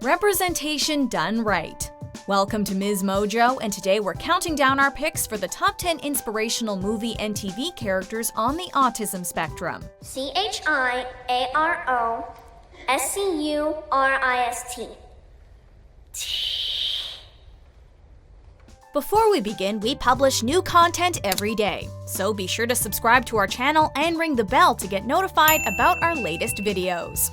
Representation done right. Welcome to MsMojo, and today we're counting down our picks for the top 10 inspirational movie and TV characters on the autism spectrum. CHIAROSCURIST. Before we begin, we publish new content every day, so be sure to subscribe to our channel and ring the bell to get notified about our latest videos.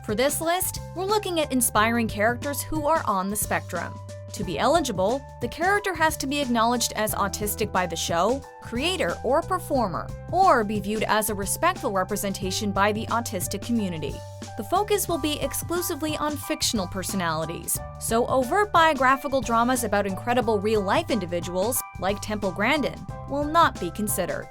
For this list, we're looking at inspiring characters who are on the spectrum. To be eligible, the character has to be acknowledged as autistic by the show, creator, or performer, or be viewed as a respectful representation by the autistic community. The focus will be exclusively on fictional personalities, so overt biographical dramas about incredible real-life individuals, like Temple Grandin, will not be considered.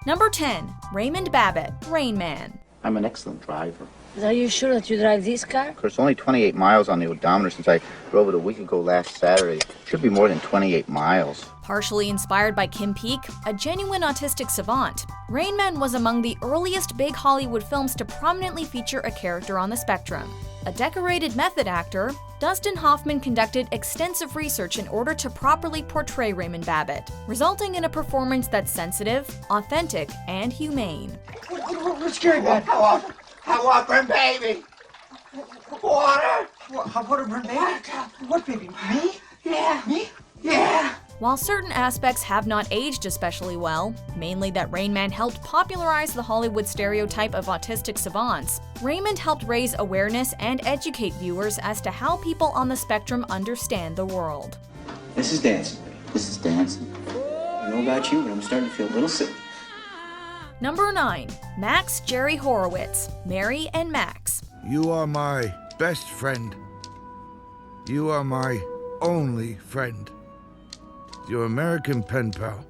Number 10. Raymond Babbitt, Rain Man. I'm an excellent driver. Are you sure that you drive this car? There's only 28 miles on the odometer since I drove it a week ago last Saturday. Should be more than 28 miles. Partially inspired by Kim Peek, a genuine autistic savant, Rain Man was among the earliest big Hollywood films to prominently feature a character on the spectrum. A decorated method actor, Dustin Hoffman conducted extensive research in order to properly portray Raymond Babbitt, resulting in a performance that's sensitive, authentic, and humane. What's going on? I want baby. Water. Water, baby? What baby? Me? Yeah. Me? Yeah. While certain aspects have not aged especially well, mainly that Rain Man helped popularize the Hollywood stereotype of autistic savants, Raymond helped raise awareness and educate viewers as to how people on the spectrum understand the world. This is dancing. This is dancing. I don't know about you, but I'm starting to feel a little sick. Number 9. Max Jerry Horowitz, Mary and Max. You are my best friend. You are my only friend. Your American pen pal,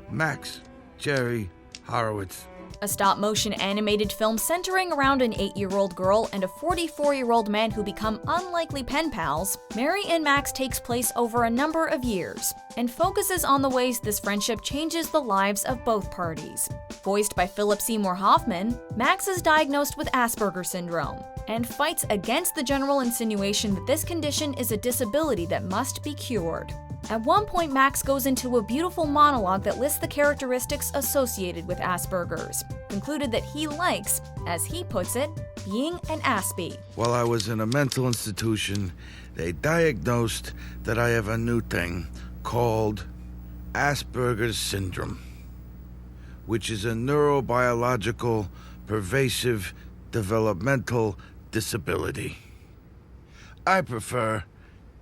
Max Jerry Horowitz. A stop-motion animated film centering around an 8-year-old girl and a 44-year-old man who become unlikely pen pals, Mary and Max takes place over a number of years and focuses on the ways this friendship changes the lives of both parties. Voiced by Philip Seymour Hoffman, Max is diagnosed with Asperger's syndrome and fights against the general insinuation that this condition is a disability that must be cured. At one point, Max goes into a beautiful monologue that lists the characteristics associated with Asperger's, concluded that he likes, as he puts it, being an Aspie. While I was in a mental institution, they diagnosed that I have a new thing called Asperger's syndrome, which is a neurobiological, pervasive, developmental disability. I prefer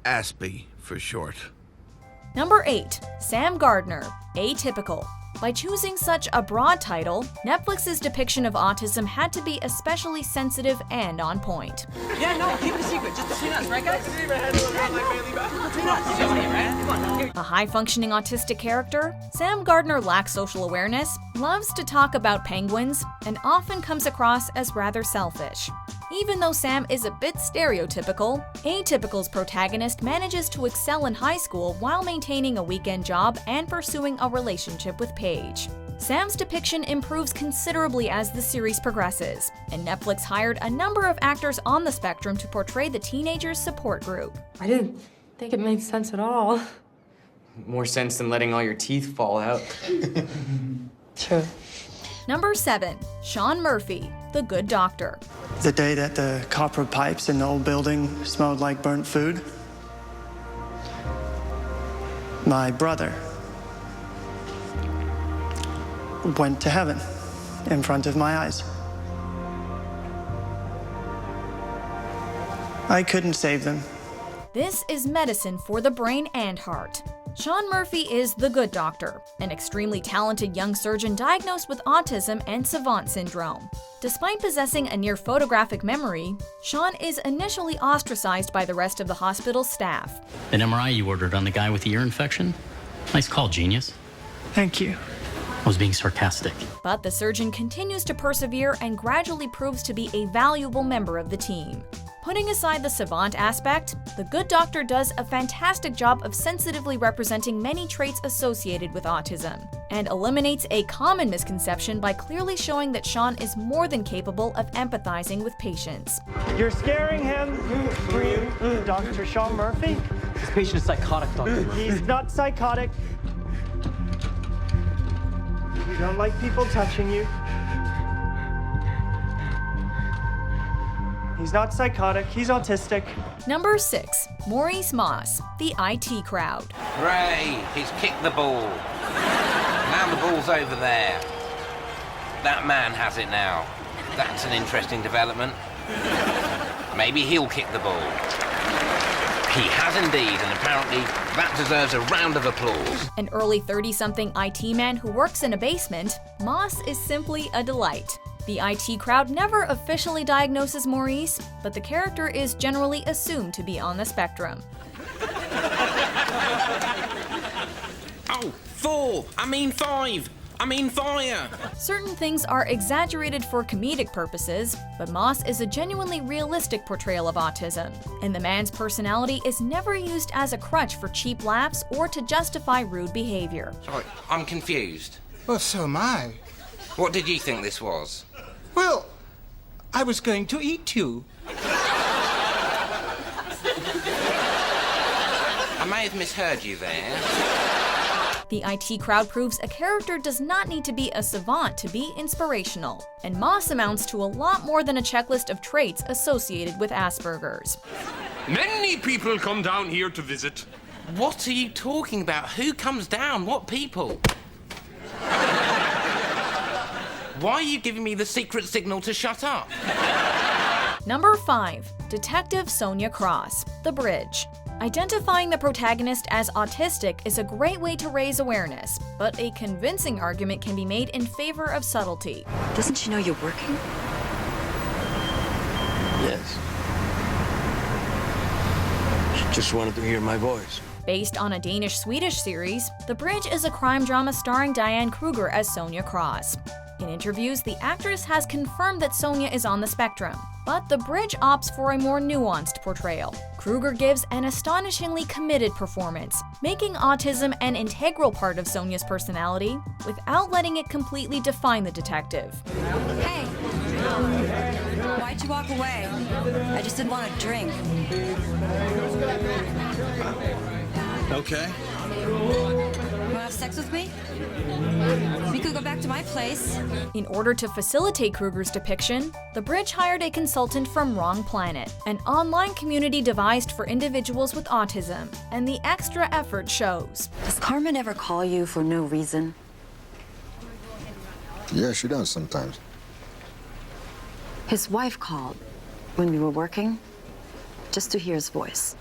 Aspie for short. Number 8. Sam Gardner, Atypical. By choosing such a broad title, Netflix's depiction of autism had to be especially sensitive and on point. Yeah, no, keep it a secret. Just between us, right, guys? Between us. A high-functioning autistic character, Sam Gardner lacks social awareness, loves to talk about penguins, and often comes across as rather selfish. Even though Sam is a bit stereotypical, Atypical's protagonist manages to excel in high school while maintaining a weekend job and pursuing a relationship with Paige. Sam's depiction improves considerably as the series progresses, and Netflix hired a number of actors on the spectrum to portray the teenagers' support group. I didn't think it made sense at all. More sense than letting all your teeth fall out. True. Number 7. Shaun Murphy, The Good Doctor. The day that the copper pipes in the old building smelled like burnt food, my brother went to heaven in front of my eyes. I couldn't save them. This is medicine for the brain and heart. Shaun Murphy is the Good Doctor, an extremely talented young surgeon diagnosed with autism and savant syndrome. Despite possessing a near-photographic memory, Shaun is initially ostracized by the rest of the hospital's staff. That MRI you ordered on the guy with the ear infection? Nice call, genius. Thank you. I was being sarcastic. But the surgeon continues to persevere and gradually proves to be a valuable member of the team. Putting aside the savant aspect, the good doctor does a fantastic job of sensitively representing many traits associated with autism, and eliminates a common misconception by clearly showing that Shaun is more than capable of empathizing with patients. You're scaring him. Dr. Shaun Murphy? This patient is psychotic, Doctor. He's not psychotic. We don't like people touching you. He's not psychotic, he's autistic. Number 6. Maurice Moss, the IT crowd. Ray, he's kicked the ball. Now the ball's over there. That man has it now. That's an interesting development. Maybe he'll kick the ball. He has indeed, and apparently that deserves a round of applause. An early 30-something IT man who works in a basement, Moss is simply a delight. The IT crowd never officially diagnoses Maurice, but the character is generally assumed to be on the spectrum. Oh, 4! I mean 5! I mean fire! Certain things are exaggerated for comedic purposes, but Moss is a genuinely realistic portrayal of autism, and the man's personality is never used as a crutch for cheap laughs or to justify rude behavior. Sorry, I'm confused. Well, so am I. What did you think this was? Well, I was going to eat you. I may have misheard you there. The IT crowd proves a character does not need to be a savant to be inspirational, and Moss amounts to a lot more than a checklist of traits associated with Asperger's. Many people come down here to visit. What are you talking about? Who comes down? What people? Why are you giving me the secret signal to shut up? Number 5. Detective Sonya Cross, The Bridge. Identifying the protagonist as autistic is a great way to raise awareness, but a convincing argument can be made in favor of subtlety. Doesn't she know you're working? Yes. She just wanted to hear my voice. Based on a Danish-Swedish series, The Bridge is a crime drama starring Diane Kruger as Sonya Cross. In interviews, the actress has confirmed that Sonya is on the spectrum, but The Bridge opts for a more nuanced portrayal. Kruger gives an astonishingly committed performance, making autism an integral part of Sonya's personality without letting it completely define the detective. Hey, why'd you walk away? I just didn't want to drink. Okay. You wanna have sex with me? We could go back to my place. In order to facilitate Kruger's depiction, The Bridge hired a consultant from Wrong Planet, an online community devised for individuals with autism, and the extra effort shows. Does Carmen ever call you for no reason? Yeah, she does sometimes. His wife called when we were working, just to hear his voice.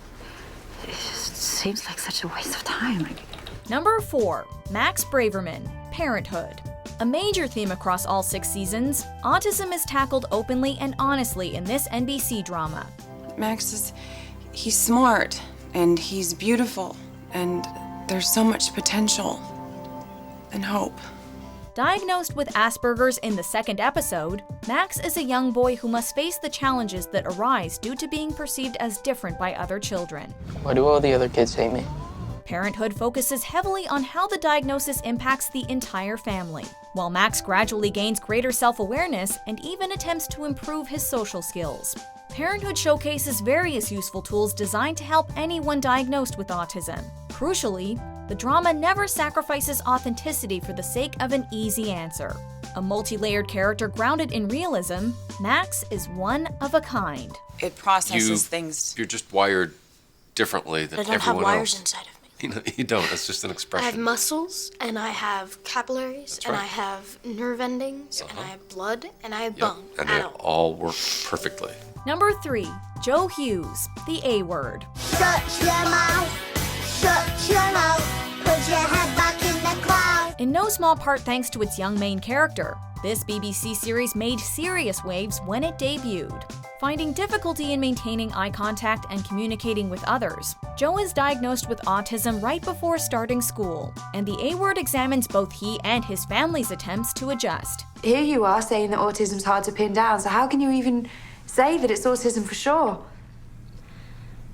It seems like such a waste of time. Number 4. Max Braverman, Parenthood. A major theme across all 6 seasons, autism is tackled openly and honestly in this NBC drama. Max he's smart, and he's beautiful, and there's so much potential and hope. Diagnosed with Asperger's in the 2nd episode, Max is a young boy who must face the challenges that arise due to being perceived as different by other children. Why do all the other kids hate me? Parenthood focuses heavily on how the diagnosis impacts the entire family, while Max gradually gains greater self-awareness and even attempts to improve his social skills. Parenthood showcases various useful tools designed to help anyone diagnosed with autism. Crucially, the drama never sacrifices authenticity for the sake of an easy answer. A multi-layered character grounded in realism, Max is one of a kind. It processes things. You're just wired differently than everyone else. I don't have wires inside of me. You don't. That's just an expression. I have muscles, and I have capillaries, and I have nerve endings, and I have blood, and I have bone. And they all work perfectly. Number 3. Joe Hughes, the A Word. Shut your mouth. Shut your mouth. Put your head back in the cloud. In no small part thanks to its young main character, this BBC series made serious waves when it debuted. Finding difficulty in maintaining eye contact and communicating with others, Joe is diagnosed with autism right before starting school, and the A Word examines both he and his family's attempts to adjust. Here you are saying that autism's hard to pin down, so how can you even say that it's autism for sure?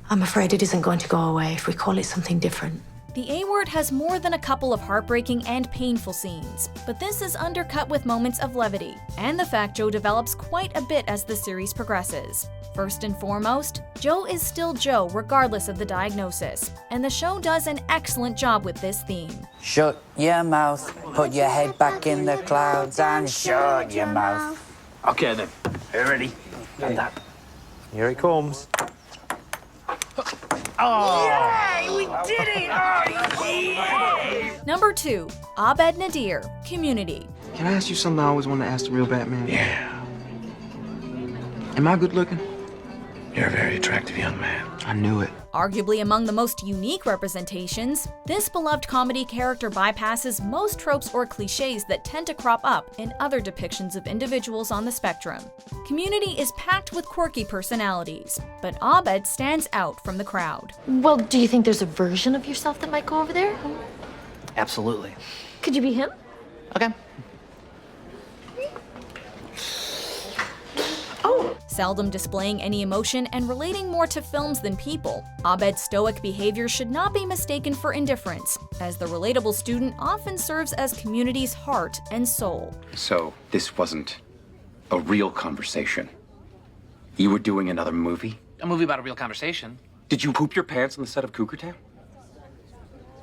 I'm afraid it isn't going to go away if we call it something different. The A Word has more than a couple of heartbreaking and painful scenes, but this is undercut with moments of levity, and the fact Joe develops quite a bit as the series progresses. First and foremost, Joe is still Joe regardless of the diagnosis, and the show does an excellent job with this theme. Shut your mouth, put your head back in the clouds and shut your mouth. Okay then, are you ready? Stand up. Here he comes. Oh! Yay! We did it! Oh, yay! Number 2, Abed Nadir, Community. Can I ask you something I always wanted to ask the real Batman? Yeah. Am I good looking? You're a very attractive young man. I knew it. Arguably among the most unique representations, this beloved comedy character bypasses most tropes or cliches that tend to crop up in other depictions of individuals on the spectrum. Community is packed with quirky personalities, but Abed stands out from the crowd. Well, do you think there's a version of yourself that might go over there? Absolutely. Could you be him? Okay. Seldom displaying any emotion and relating more to films than people, Abed's stoic behavior should not be mistaken for indifference, as the relatable student often serves as Community's heart and soul. So, this wasn't a real conversation. You were doing another movie? A movie about a real conversation. Did you poop your pants on the set of Cougar Town?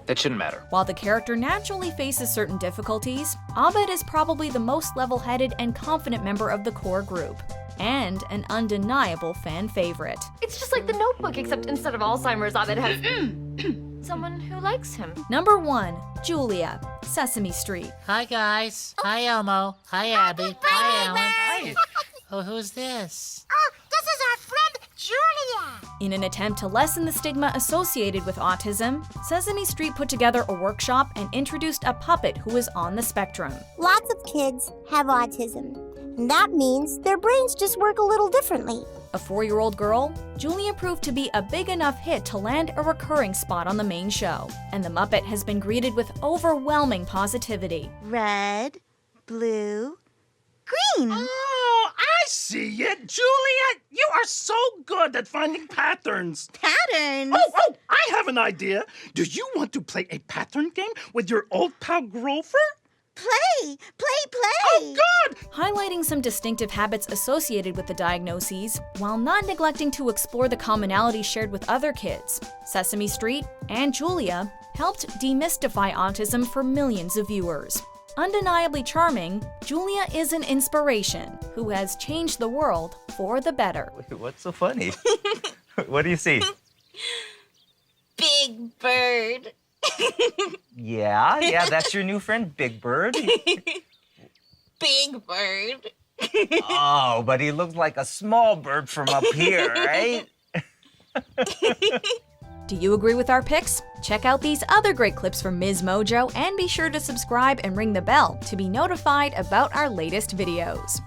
That shouldn't matter. While the character naturally faces certain difficulties, Abed is probably the most level-headed and confident member of the core group, and an undeniable fan favorite. It's just like The Notebook, except instead of Alzheimer's, Abed has someone who likes him. Number 1, Julia, Sesame Street. Hi, guys. Hi, Elmo. Hi, Abby. Hi, Alan. Oh, who's this? Oh, this is our friend Julia. In an attempt to lessen the stigma associated with autism, Sesame Street put together a workshop and introduced a puppet who is on the spectrum. Lots of kids have autism. And that means their brains just work a little differently. A 4-year-old girl, Julia proved to be a big enough hit to land a recurring spot on the main show, and the Muppet has been greeted with overwhelming positivity. Red, blue, green. Oh, I see it. Julia, you are so good at finding patterns. Patterns? Oh, I have an idea. Do you want to play a pattern game with your old pal Grover? Play! Oh, good! Highlighting some distinctive habits associated with the diagnoses, while not neglecting to explore the commonalities shared with other kids, Sesame Street and Julia helped demystify autism for millions of viewers. Undeniably charming, Julia is an inspiration who has changed the world for the better. What's so funny? What do you see? Big Bird. Yeah, that's your new friend, Big Bird. Big Bird. Oh, but he looks like a small bird from up here, right? Do you agree with our picks? Check out these other great clips from MsMojo and be sure to subscribe and ring the bell to be notified about our latest videos.